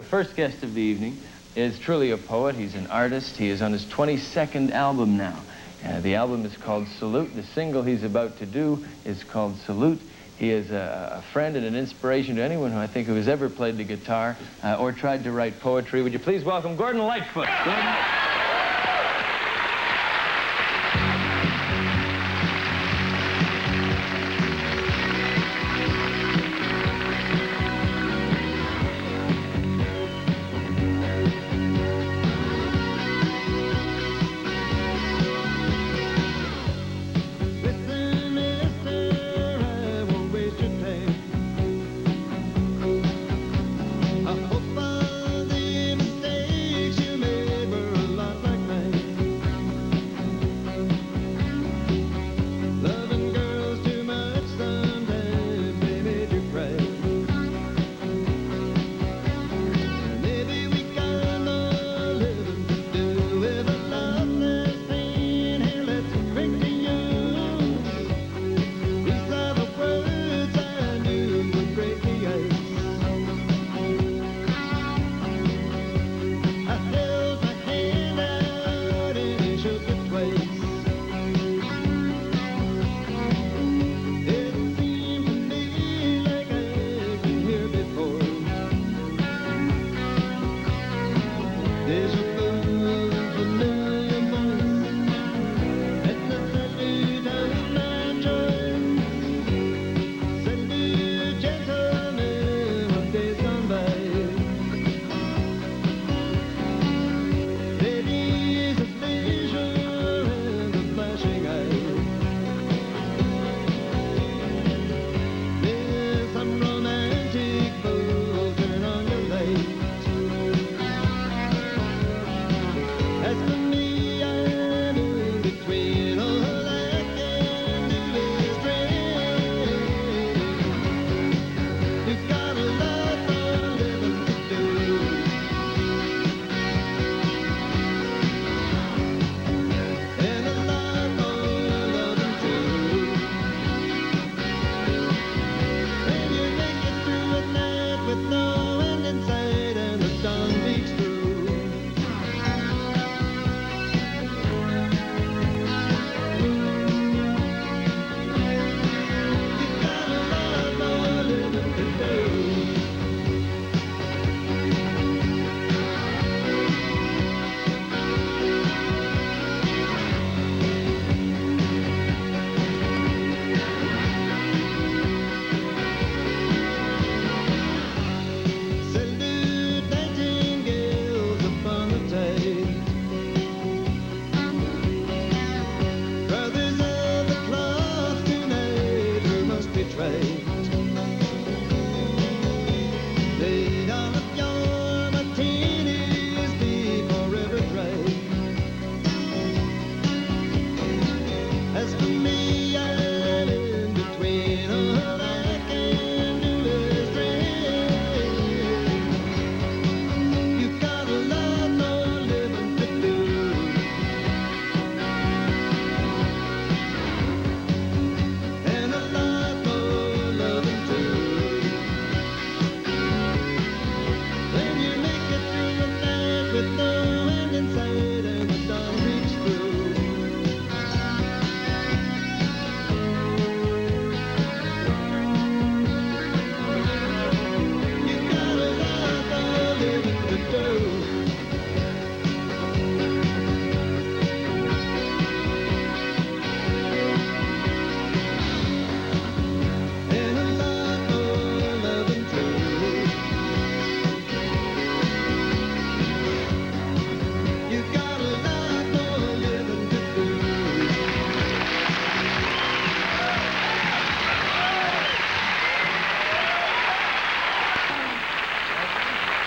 first guest of the evening is truly a poet. He's an artist. He is on his 22nd album now. The album is called Salute. The single he's about to do is called Salute. He is a friend and an inspiration to anyone who I think who has ever played the guitar or tried to write poetry. Would you please welcome Gordon Lightfoot? Gordon.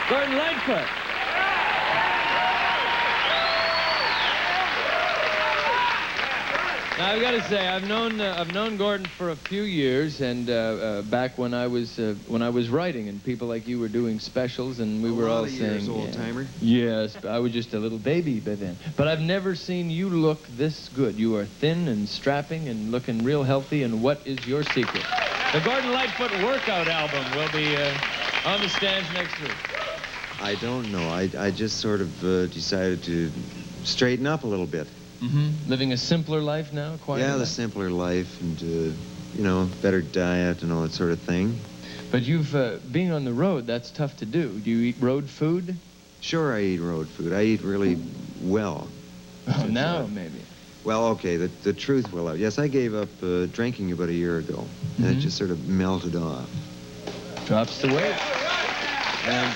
Gordon Lightfoot. Now I've got to say I've known Gordon for a few years, and back when I was writing, and people like you were doing specials, and we were all saying, old timer. Yes, I was just a little baby by then. But I've never seen you look this good. You are thin and strapping and looking real healthy. And what is your secret? The Gordon Lightfoot workout album will be on the stands next week. I don't know. I just sort of decided to straighten up a little bit. Living a simpler life now, quieter Yeah, the life? simpler life and, you know, better diet and all that sort of thing. But you've, being on the road, that's tough to do. Do you eat road food? Sure, I eat road food. I eat really well. Oh, now maybe. Well, okay, the truth will out. Yes, I gave up drinking about a year ago, and it just sort of melted off. Drops the weight. And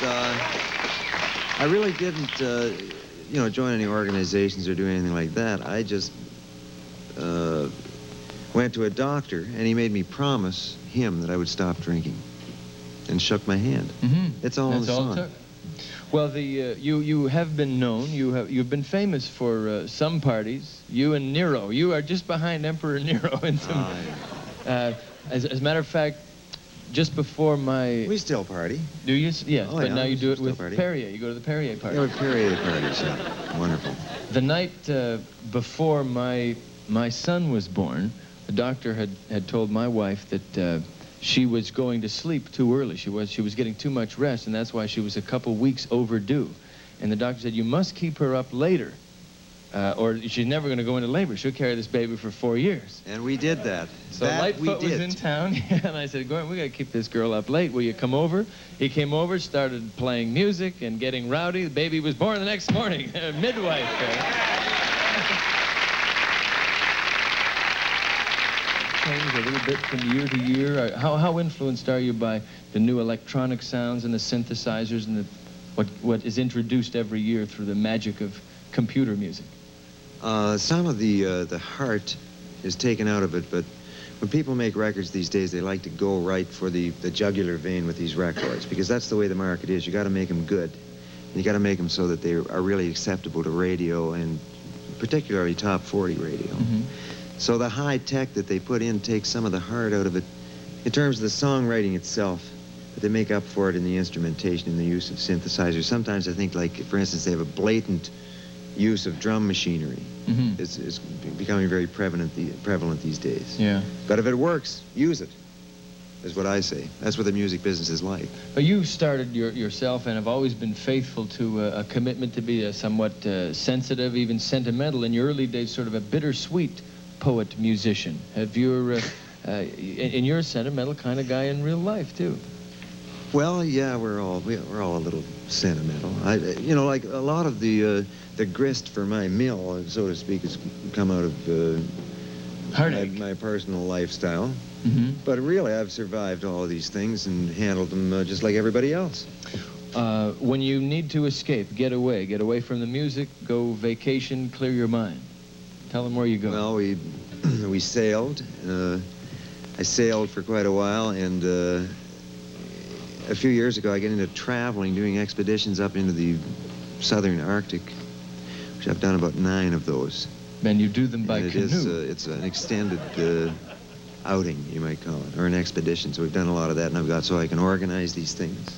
I really didn't, you know, join any organizations or do anything like that. I just went to a doctor, and he made me promise him that I would stop drinking, and shook my hand. That's all. That's all it took. Well, you have been known. You've been famous for some parties. You and Nero. You are just behind Emperor Nero in some. As a matter of fact, just before my. We still party. Do you? Yes, Oh, but yeah, now you do it still with party. Perrier. You go to the Perrier party. Yeah, with Perrier parties. Yeah, wonderful. The night before my son was born, the doctor had told my wife that she was going to sleep too early. She was getting too much rest, and that's why she was a couple weeks overdue. And the doctor said, you must keep her up later, or she's never going to go into labor. She'll carry this baby for 4 years. And we did that. So Lightfoot was in town, and I said, Gordon, we got to keep this girl up late. Will you come over? He came over, started playing music and getting rowdy. The baby was born the next morning, midwife. Change a little bit from year to year. How influenced are you by the new electronic sounds and the synthesizers and what is introduced every year through the magic of computer music? Some of the heart is taken out of it, but when people make records these days, they like to go right for the jugular vein with these records, because that's the way the market is. You got to make them good. You got to make them so that they are really acceptable to radio, and particularly top 40 radio. So the high tech that they put in takes some of the heart out of it in terms of the songwriting itself, but they make up for it in the instrumentation and the use of synthesizers. Sometimes I think, like, for instance, they have a blatant use of drum machinery. It's becoming very prevalent these days. Yeah. But if it works, use it, is what I say. That's what the music business is like. But you started yourself and have always been faithful to a commitment to be a somewhat sensitive, even sentimental, in your early days, sort of a bittersweet poet-musician. Have you, and you're a sentimental kind of guy in real life, too. Well, yeah, we're all a little sentimental. You know, like a lot of the grist for my mill, so to speak, has come out of my personal lifestyle. But really, I've survived all of these things and handled them just like everybody else. When you need to escape, get away from the music, go vacation, clear your mind. Tell them where you go. Well, we sailed. I sailed for quite a while, and a few years ago, I got into traveling, doing expeditions up into the southern Arctic, which I've done about 9 of those. And you do them by canoe. It's an extended outing, you might call it, or an expedition. So we've done a lot of that, and I've got so I can organize these things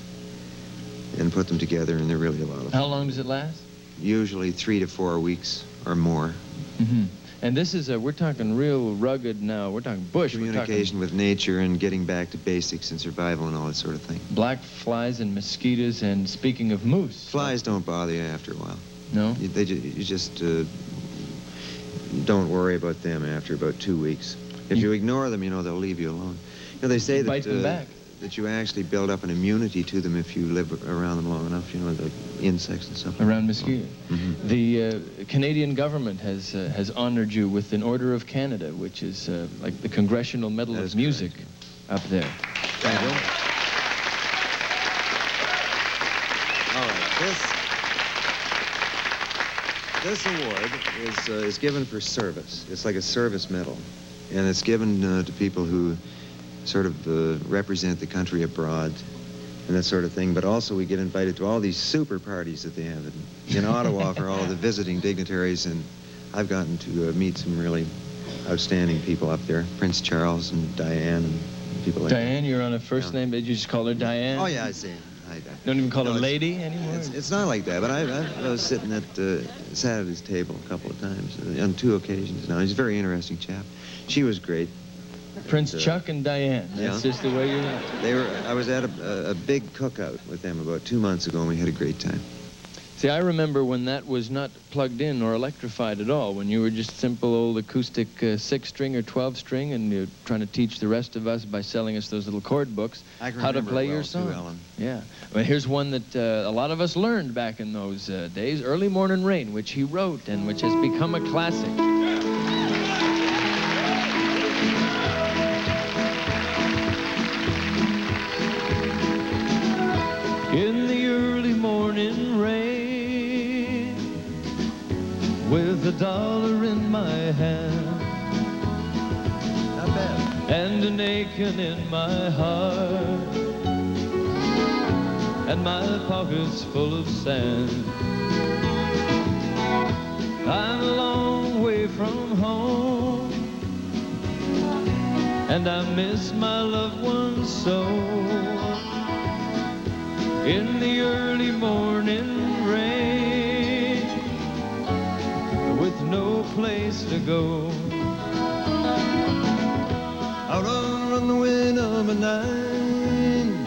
and put them together, and they're really a lot of fun. How long does it last? Usually 3 to 4 weeks or more. And this is we're talking real rugged now. We're talking bush. Communication with nature and getting back to basics and survival and all that sort of thing. Black flies and mosquitoes, and speaking of moose. Flies don't bother you after a while. No? You just don't worry about them after about 2 weeks. If you ignore them, you know, they'll leave you alone. You know, they say bite them back. That you actually build up an immunity to them if you live around them long enough, you know, the insects and stuff. Around mosquitoes. The Canadian government has honored you with an Order of Canada, which is like the Congressional Medal of Music up there. Thank you. All right, this award is given for service. It's like a service medal, and it's given to people who sort of represent the country abroad and that sort of thing. But also we get invited to all these super parties that they have in Ottawa for all of the visiting dignitaries, and I've gotten to meet some really outstanding people up there. Prince Charles and Diane and people like that. Diane, you're on a first name, but you just call her Diane? Oh, yeah, I see. Don't even call her lady anymore? It's not like that, but I was sitting at Saturday's table a couple of times, on 2 occasions now. He's a very interesting chap. She was great. Prince Chuck and Diane. That's just the way you know. I was at a big cookout with them about 2 months ago, and we had a great time. See, I remember when that was not plugged in or electrified at all, when you were just simple old acoustic 6-string or 12-string, and you're trying to teach the rest of us by selling us those little chord books how to play your song. Too, Ellen. Yeah. Well, here's one that a lot of us learned back in those days, Early Morning Rain, which he wrote and which has become a classic. In the early morning rain, with $1 in my hand, Not bad. and an aching in my heart, and my pockets full of sand. I'm a long way from home, and I miss my loved ones so. In the early morning rain, with no place to go. Out on the wind of a 9,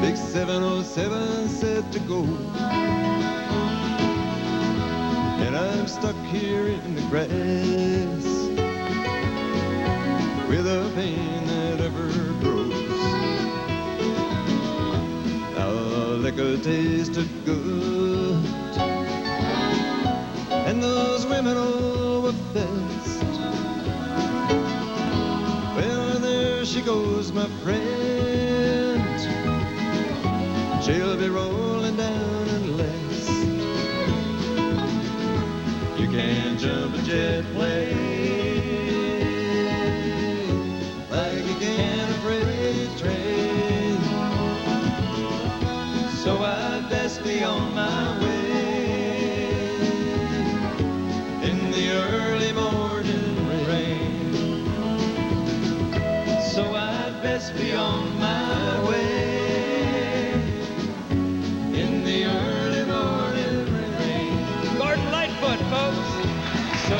big 707 set to go. And I'm stuck here in the grass with a pain that ever grows. Liquor tasted good, and those women all were best. Well, there she goes, my friend. She'll be rolling down in less. You can't jump a jet plane like you can a freight train. So I'd best be on my way in the early morning rain. So I'd best be on my way in the early morning rain. Gordon Lightfoot, folks. So